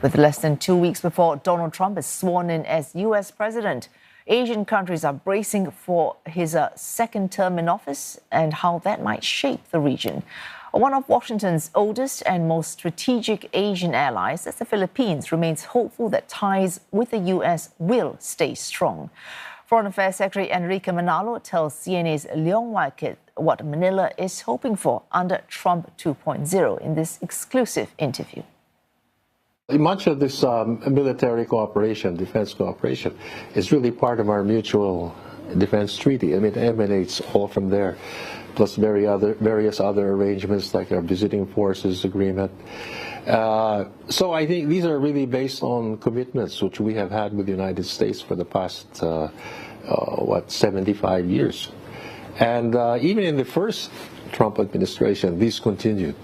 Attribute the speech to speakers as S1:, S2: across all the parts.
S1: With less than 2 weeks before Donald Trump is sworn in as U.S. president, Asian countries are bracing for his second term in office and how that might shape the region. One of Washington's oldest and most strategic Asian allies, that's the Philippines, remains hopeful that ties with the U.S. will stay strong. Foreign Affairs Secretary Enrique Manalo tells CNA's Leong Wai-kit what Manila is hoping for under Trump 2.0 in this exclusive interview.
S2: Much of this military cooperation, defense cooperation, is really part of our mutual defense treaty. I mean, it emanates all from there, plus various other arrangements like our visiting forces agreement. So I think these are really based on commitments which we have had with the United States for the past, 75 years. And even in the first Trump administration, these continued.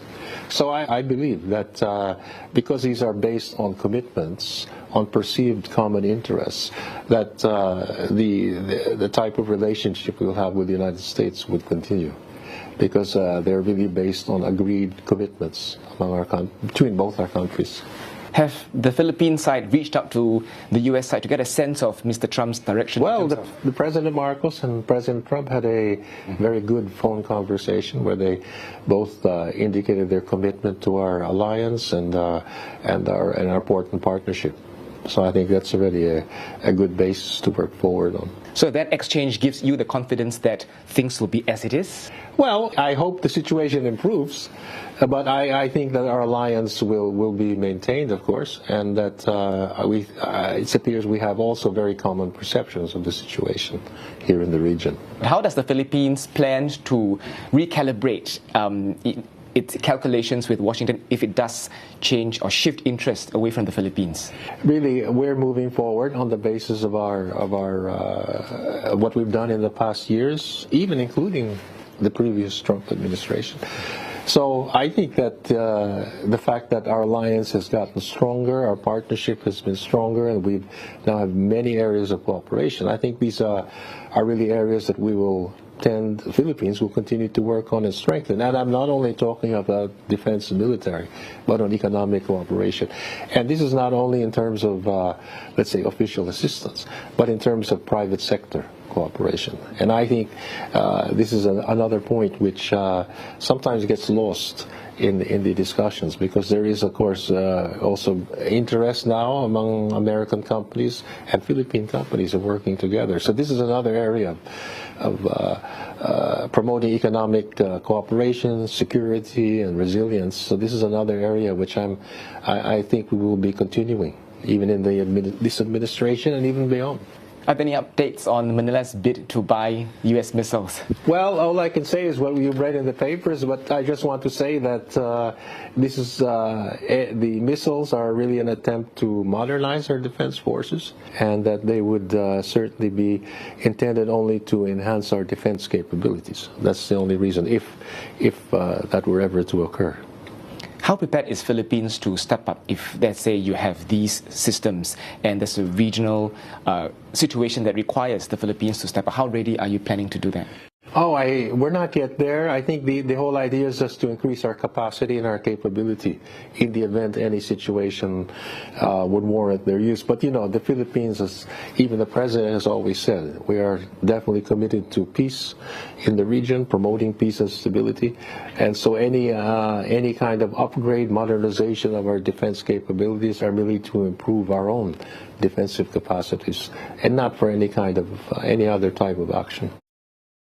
S2: So I believe that because these are based on commitments, on perceived common interests, that the type of relationship we'll have with the United States would continue, because they're really based on agreed commitments between both our countries.
S3: Have the Philippine side reached out to the U.S. side to get a sense of Mr. Trump's direction?
S2: Well, the President Marcos and President Trump had a very good phone conversation where they both indicated their commitment to our alliance and our important partnership. So I think that's already a good basis to work forward on.
S3: So that exchange gives you the confidence that things will be as it is?
S2: Well, I hope the situation improves, but I think that our alliance will be maintained, of course, and that it appears we have also very common perceptions of the situation here in the region.
S3: How does the Philippines plan to recalibrate its calculations with Washington if it does change or shift interest away from the Philippines?
S2: Really, we're moving forward on the basis of what we've done in the past years, even including the previous Trump administration. So I think that the fact that our alliance has gotten stronger, our partnership has been stronger, and we now have many areas of cooperation. I think these are really areas that the Philippines will continue to work on and strengthen. And I'm not only talking about defense and military, but on economic cooperation. And this is not only in terms of, let's say, official assistance, but in terms of private sector cooperation. And I think this is another point which sometimes gets lost in the discussions, because there is, of course, also interest now among American companies and Philippine companies in working together. So this is another area of promoting economic cooperation, security, and resilience. So this is another area which I think we will be continuing, even in this administration and even beyond.
S3: Are there any updates on Manila's bid to buy U.S. missiles?
S2: Well, all I can say is what you've read in the papers, but I just want to say that this is the missiles are really an attempt to modernize our defense forces, and that they would certainly be intended only to enhance our defense capabilities. That's the only reason, if that were ever to occur.
S3: How prepared is Philippines to step up if, let's say, you have these systems and there's a regional situation that requires the Philippines to step up? How ready are you planning to do that?
S2: Oh, we're not yet there. I think the whole idea is just to increase our capacity and our capability in the event any situation would warrant their use. But, you know, the Philippines, as even the President has always said, we are definitely committed to peace in the region, promoting peace and stability. And so any kind of upgrade, modernization of our defense capabilities are really to improve our own defensive capacities, and not for any other type of action.